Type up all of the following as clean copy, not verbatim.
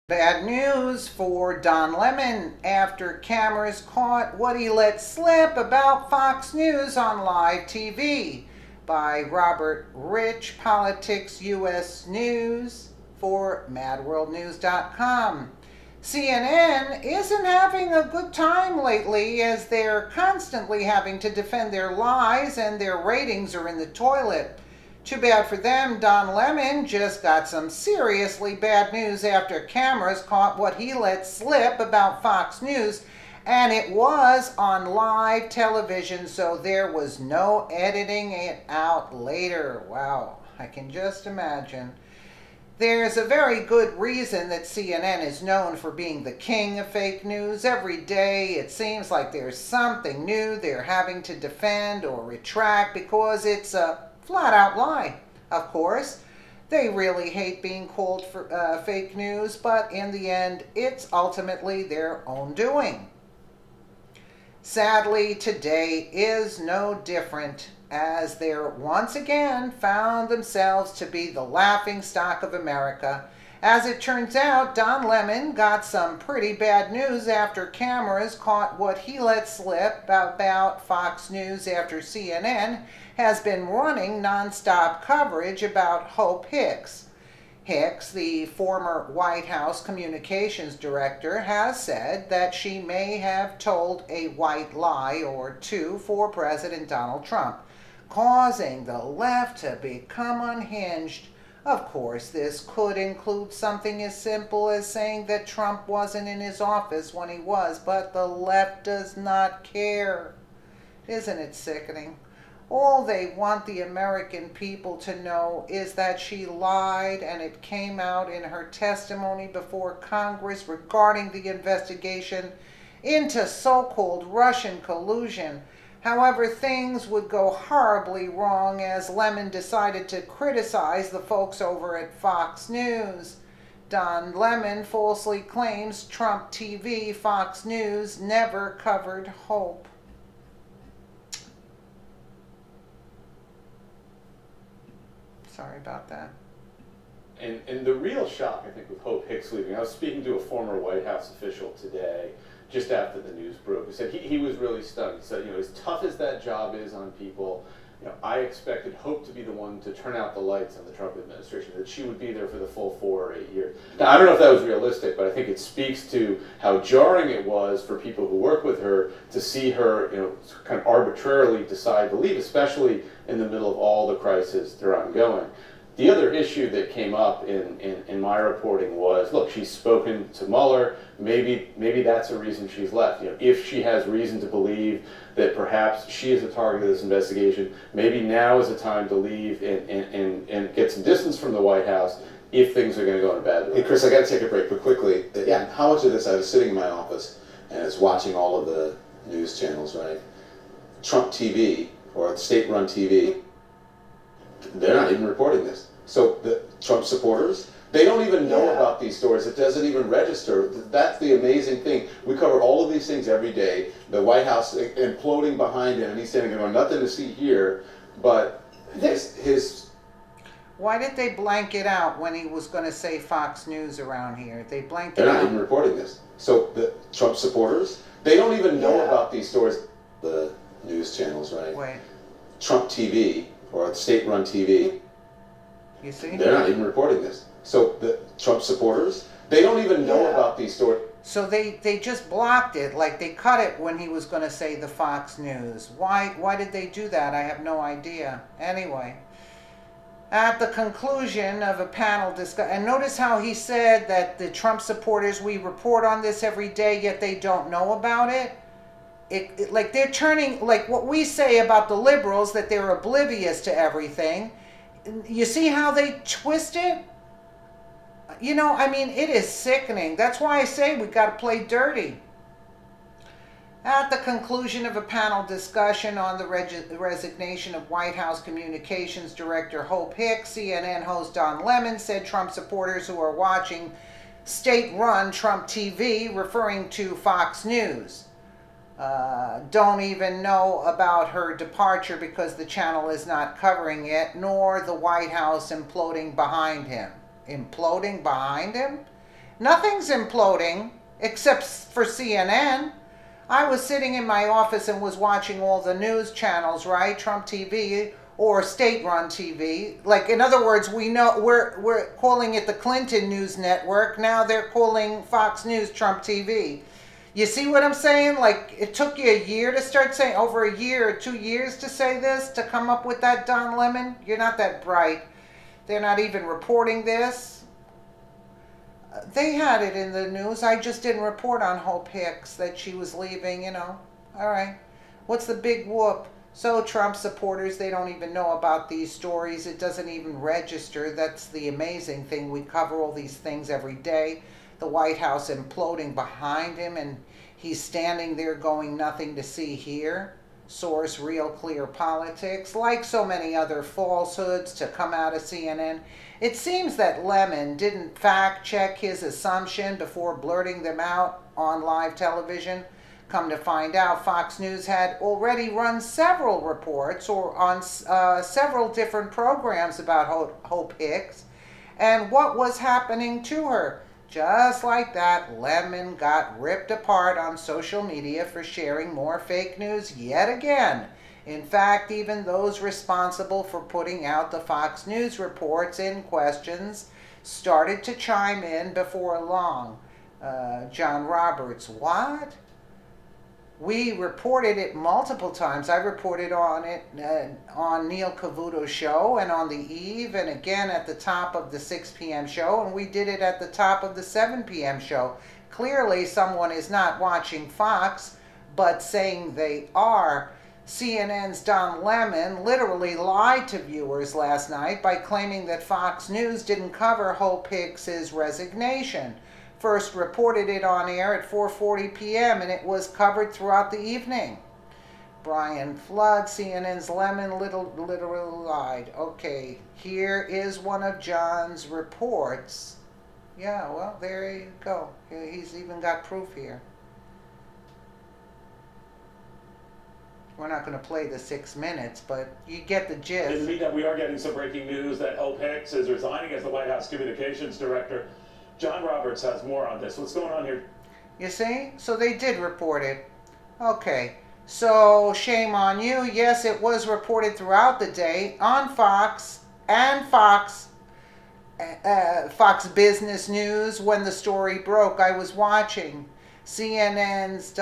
Bad news for Don Lemon after cameras caught what he let slip about Fox News on live TV by Robert Rich, Politics US News for MadWorldNews.com. CNN isn't having a good time lately as they're constantly having to defend their lies and their ratings are in the toilet. Too bad for them, Don Lemon just got some seriously bad news after cameras caught what he let slip about Fox News, and it was on live television, so there was no editing it out later. Wow, I can just imagine. There's a very good reason that CNN is known for being the king of fake news. Every day it seems like there's something new they're having to defend or retract because it's a flat out lie. Of course, they really hate being called for fake news, but in the end, it's ultimately their own doing. Sadly, today is no different as they once again found themselves to be the laughing stock of America. As it turns out, Don Lemon got some pretty bad news after cameras caught what he let slip about Fox News after CNN has been running nonstop coverage about Hope Hicks. Hicks, the former White House communications director, has said that she may have told a white lie or two for President Donald Trump, causing the left to become unhinged. Of course, this could include something as simple as saying that Trump wasn't in his office when he was, but the left does not care. Isn't it sickening? All they want the American people to know is that she lied, and it came out in her testimony before Congress regarding the investigation into so-called Russian collusion. However, things would go horribly wrong as Lemon decided to criticize the folks over at Fox News. Don Lemon falsely claims Trump TV, Fox News, never covered Hope. Sorry about that. And the real shock, I think, with Hope Hicks leaving, I was speaking to a former White House official today, just after the news broke, who said he was really stunned. He said, as tough as that job is on people, I expected Hope to be the one to turn out the lights on the Trump administration, that she would be there for the full 4 or 8 years. Now, I don't know if that was realistic, but I think it speaks to how jarring it was for people who work with her to see her, kind of arbitrarily decide to leave, especially in the middle of all the crises that are ongoing. The other issue that came up in my reporting was, look, she's spoken to Mueller. Maybe that's a reason she's left. If she has reason to believe that perhaps she is a target of this investigation, maybe now is the time to leave and get some distance from the White House if things are going to go in a bad direction. Hey, Chris, I got to take a break, but quickly, how much of this, I was sitting in my office and I was watching all of the news channels, right? Trump TV, or state-run TV, they're not even reporting this. So the Trump supporters, they don't even know about these stories. It doesn't even register. That's the amazing thing. We cover all of these things every day. The White House imploding behind him, and he's saying, nothing to see here, but his Why did they blank it out when he was going to say Fox News around here? They blanked it out. They're not even reporting this. So the Trump supporters, they don't even know about these stories. The news channels, right? Wait. Trump TV, or state-run TV, You see? they're not even reporting this. So the Trump supporters, they don't even know about these stories. So they just blocked it, like they cut it when he was going to say the Fox News. Why did they do that? I have no idea. Anyway, at the conclusion of a panel discussion, and notice how he said that the Trump supporters, we report on this every day, yet they don't know about it. Like they're turning, like what we say about the liberals, that they're oblivious to everything. You see how they twist it? It is sickening. That's why I say we got to play dirty. At the conclusion of a panel discussion on the resignation of White House Communications Director Hope Hicks, CNN host Don Lemon said Trump supporters who are watching state-run Trump TV, referring to Fox News, don't even know about her departure because the channel is not covering it, nor the White House imploding behind him. Imploding behind him? Nothing's imploding except for CNN. I was sitting in my office and was watching all the news channels, right? Trump TV or state-run TV. Like, in other words, we know we're calling it the Clinton News Network. Now they're calling Fox News Trump TV. You see what I'm saying? Like, it took you a year to start saying, over a year or 2 years to say this, to come up with that, Don Lemon? You're not that bright. They're not even reporting this. They had it in the news. I just didn't report on Hope Hicks that she was leaving, you know. All right. What's the big whoop? So Trump supporters, they don't even know about these stories. It doesn't even register. That's the amazing thing. We cover all these things every day. The White House imploding behind him, and he's standing there going, nothing to see here. Source, Real Clear Politics. Like so many other falsehoods to come out of CNN, it seems that Lemon didn't fact-check his assumption before blurting them out on live television. Come to find out, Fox News had already run several reports or on several different programs about Hope Hicks and what was happening to her. Just like that, Lemon got ripped apart on social media for sharing more fake news yet again. In fact, even those responsible for putting out the Fox News reports in questions started to chime in before long. John Roberts, what? We reported it multiple times. I reported on it on Neil Cavuto's show and on the eve and again at the top of the 6 p.m. show, and we did it at the top of the 7 p.m. show. Clearly someone is not watching Fox, but saying they are. CNN's Don Lemon literally lied to viewers last night by claiming that Fox News didn't cover Hope Hicks' resignation. First reported it on air at 4:40 p.m. and it was covered throughout the evening. Brian Flood, CNN's Lemon, literally lied. Okay, here is one of John's reports. Yeah, well, there you go. He's even got proof here. We're not going to play the 6 minutes, but you get the gist. In the meantime, we are getting some breaking news that Hope Hicks is resigning as the White House Communications Director. John Roberts has more on this. What's going on here? You see? So they did report it. Okay. So shame on you. Yes, it was reported throughout the day on Fox and Fox Business News when the story broke. I was watching CNN's.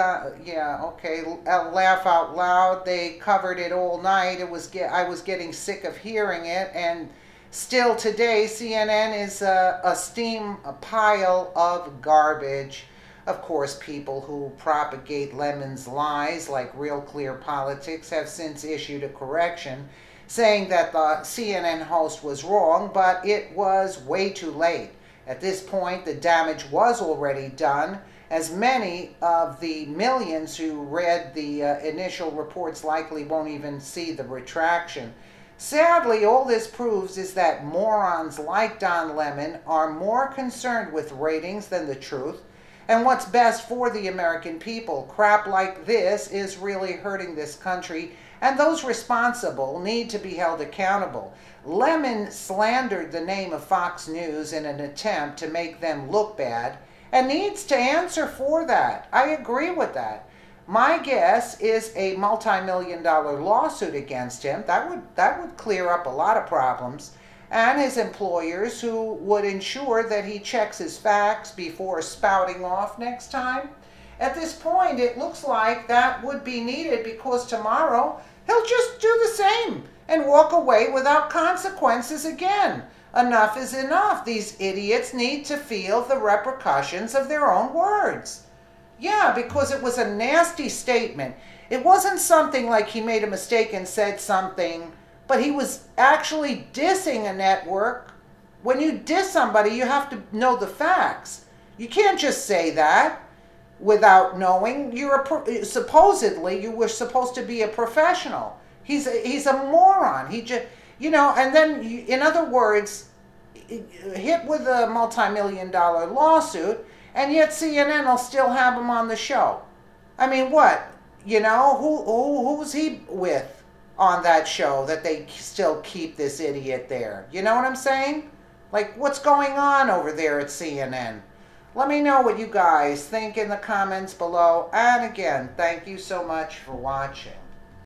Laugh out loud. They covered it all night. I was getting sick of hearing it, and still today, CNN is a pile of garbage. Of course, people who propagate Lemon's lies, like Real Clear Politics, have since issued a correction, saying that the CNN host was wrong, but it was way too late. At this point, the damage was already done, as many of the millions who read the initial reports likely won't even see the retraction. Sadly, all this proves is that morons like Don Lemon are more concerned with ratings than the truth and what's best for the American people. Crap like this is really hurting this country, and those responsible need to be held accountable. Lemon slandered the name of Fox News in an attempt to make them look bad and needs to answer for that. I agree with that. My guess is a multi-million-dollar lawsuit against him. That would clear up a lot of problems. And his employers, who would ensure that he checks his facts before spouting off next time. At this point, it looks like that would be needed because tomorrow he'll just do the same and walk away without consequences again. Enough is enough. These idiots need to feel the repercussions of their own words. Yeah, because it was a nasty statement. It wasn't something like he made a mistake and said something, but he was actually dissing a network. When you diss somebody, you have to know the facts. You can't just say that without knowing. Supposedly, you were supposed to be a professional. He's a moron. He just, and then, in other words, hit with a multi-million-dollar lawsuit, and yet CNN will still have him on the show. I mean, what? Who's he with on that show that they still keep this idiot there? You know what I'm saying? Like, what's going on over there at CNN? Let me know what you guys think in the comments below. And again, thank you so much for watching.